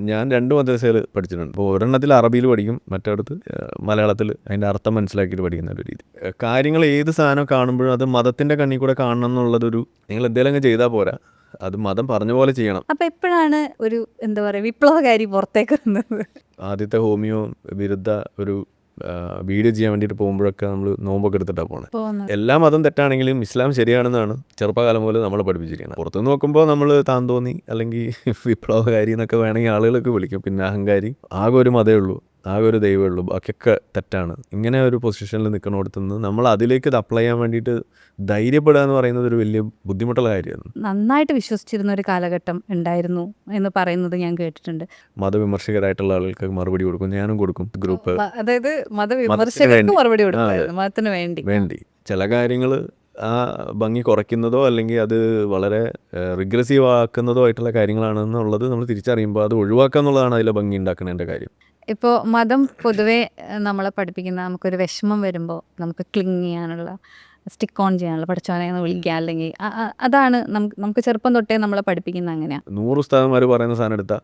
ഞാൻ 2 മദ്രസയിൽ പഠിച്ചിട്ടുണ്ട്. അപ്പോൾ ഒരെണ്ണത്തിൽ അറബിയിൽ പഠിക്കും, മറ്റേടത്ത് മലയാളത്തിൽ അതിൻ്റെ അർത്ഥം മനസ്സിലാക്കിയിട്ട് പഠിക്കുന്ന ഒരു രീതി. കാര്യങ്ങൾ ഏത് സാധനം കാണുമ്പോഴും അത് മതത്തിൻ്റെ കണ്ണിൽ കൂടെ കാണണം എന്നുള്ളതൊരു, നിങ്ങൾ എന്തെങ്കിലും അങ്ങ് ചെയ്താൽ പോരാ, അത് മതം പറഞ്ഞ പോലെ ചെയ്യണം. അപ്പൊ എപ്പോഴാണ് ഒരു എന്താ പറയുക വിപ്ലവകാരി പുറത്തേക്ക് വന്നത്? ആദ്യത്തെ ഹോമിയോ വിരുദ്ധ ഒരു വീഡിയോ ചെയ്യാൻ വേണ്ടിയിട്ട് പോകുമ്പോഴൊക്കെ നമ്മൾ നോമ്പൊക്കെ എടുത്തിട്ടാണ് പോകുന്നത്. എല്ലാ മതം തെറ്റാണെങ്കിലും ഇസ്ലാം ശരിയാണെന്നാണ് ചെറുപ്പകാലം പോലെ നമ്മളെ പഠിപ്പിച്ചിരിക്കുന്നത്. പുറത്തുനിന്ന് നോക്കുമ്പോൾ നമ്മൾ താൻ തോന്നി അല്ലെങ്കിൽ വിപ്ലവകാരി എന്നൊക്കെ വേണമെങ്കിൽ ആളുകളൊക്കെ വിളിക്കും. പിന്നെ അഹങ്കാരി, ആകെ ഒരു മതമേ ഉള്ളൂ, ആകെ ഒരു ദൈവമേ ഉള്ളൂ, ബാക്കിയൊക്കെ തെറ്റാണ്. ഇങ്ങനെ ഒരു പൊസിഷനിൽ നിൽക്കുന്നിടത്തുനിന്ന് നമ്മൾ അതിലേക്ക് ഇത് അപ്ലൈ ചെയ്യാൻ വേണ്ടിയിട്ട് ധൈര്യപ്പെടുക എന്ന് പറയുന്നത് ഒരു വലിയ ബുദ്ധിമുട്ടുള്ള കാര്യമാണ്. നന്നായിട്ട് വിശ്വസിച്ചിരുന്ന ഒരു കാലഘട്ടം ഉണ്ടായിരുന്നു എന്ന് പറയുന്നത് ഞാൻ കേട്ടിട്ടുണ്ട്. മതവിമർശകരായിട്ടുള്ള ആളുകൾക്ക് മറുപടി കൊടുക്കും, ഞാനും കൊടുക്കും. ഗ്രൂപ്പ്, അതായത് മതവിമർശകർക്ക് മറുപടി കൊടുക്കും, മതത്തിന് വേണ്ടി ചില കാര്യങ്ങൾ ആ ഭംഗി കുറയ്ക്കുന്നതോ അല്ലെങ്കിൽ അത് വളരെ റിഗ്രസീവ് ആക്കുന്നതോ ആയിട്ടുള്ള കാര്യങ്ങളാണെന്നുള്ളത് നമ്മൾ തിരിച്ചറിയുമ്പോൾ അത് ഒഴിവാക്കുക എന്നുള്ളതാണ് അതിലെ ഭംഗി ഉണ്ടാക്കുന്നതിൻ്റെ കാര്യം. ഇപ്പോൾ മതം പൊതുവേ നമ്മളെ പഠിപ്പിക്കുന്ന, നമുക്കൊരു വിഷമം വരുമ്പോൾ നമുക്ക് ക്ലിങ് ചെയ്യാനുള്ള, സ്റ്റിക്ക് ഓൺ ചെയ്യാനുള്ള, പഠിച്ചവനെ എന്ന് വിളിക്കുക, അല്ലെങ്കിൽ അതാണ് നമുക്ക് ചെറുപ്പം തൊട്ടേ നമ്മളെ പഠിപ്പിക്കുന്ന അങ്ങനെയാണ്. 100 ഉസ്താദന്മാർ പറയുന്ന സാധനം എടുത്താൽ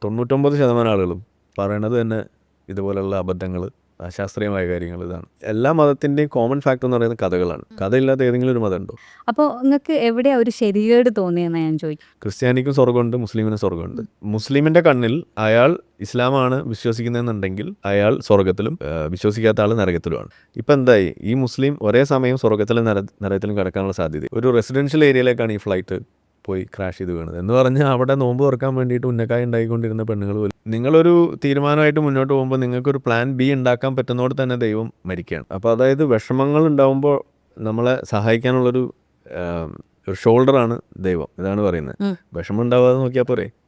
99% ആളുകളും പറയണത് തന്നെ ഇതുപോലുള്ള അബദ്ധങ്ങൾ, അശാസ്ത്രീയമായ കാര്യങ്ങൾ. ഇതാണ് എല്ലാ മതത്തിൻ്റെയും കോമൺ ഫാക്ടർ എന്ന് പറയുന്നത് കഥകളാണ്. കഥയില്ലാത്ത ഏതെങ്കിലും ഒരു മതം ഉണ്ടോ? അപ്പോൾ നിങ്ങൾക്ക് എവിടെയാണ് ഒരു ശരിയേട് തോന്നിയെന്ന് ഞാൻ ചോദിക്കും. ക്രിസ്ത്യാനിക്കും സ്വർഗ്ഗമുണ്ട്, മുസ്ലിമിനും സ്വർഗ്ഗമുണ്ട്. മുസ്ലിമിൻ്റെ കണ്ണിൽ അയാൾ ഇസ്ലാമാണ് വിശ്വസിക്കുന്നതെന്നുണ്ടെങ്കിൽ അയാൾ സ്വർഗ്ഗത്തിലും, വിശ്വസിക്കാത്ത ആൾ നരകത്തിലുമാണ്. ഇപ്പം എന്തായി, ഈ മുസ്ലിം ഒരേ സമയം സ്വർഗ്ഗത്തിലും നരകത്തിലും കിടക്കാനുള്ള സാധ്യത. ഒരു റെസിഡൻഷ്യൽ ഏരിയയിലേക്കാണ് ഈ ഫ്ലൈറ്റ് പോയി ക്രാഷ് ചെയ്ത് വീണത് എന്ന് പറഞ്ഞാൽ അവിടെ നോമ്പ് തുറക്കാൻ വേണ്ടിയിട്ട് ഉന്നക്കായ ഉണ്ടായിക്കൊണ്ടിരുന്ന പെണ്ണുങ്ങൾ പോലും. നിങ്ങളൊരു തീരുമാനമായിട്ട് മുന്നോട്ട് പോകുമ്പോൾ നിങ്ങൾക്കൊരു പ്ലാൻ ബി ഉണ്ടാക്കാൻ പറ്റുന്നതോടെ തന്നെ ദൈവം മരിക്കുകയാണ്. അപ്പോൾ അതായത് വിഷമങ്ങൾ ഉണ്ടാകുമ്പോൾ നമ്മളെ സഹായിക്കാനുള്ളൊരു ഷോൾഡറാണ് ദൈവം. ഇതാണ് പറയുന്നത്. വിഷമം ഉണ്ടാവാതെ നോക്കിയാൽ പോരെ.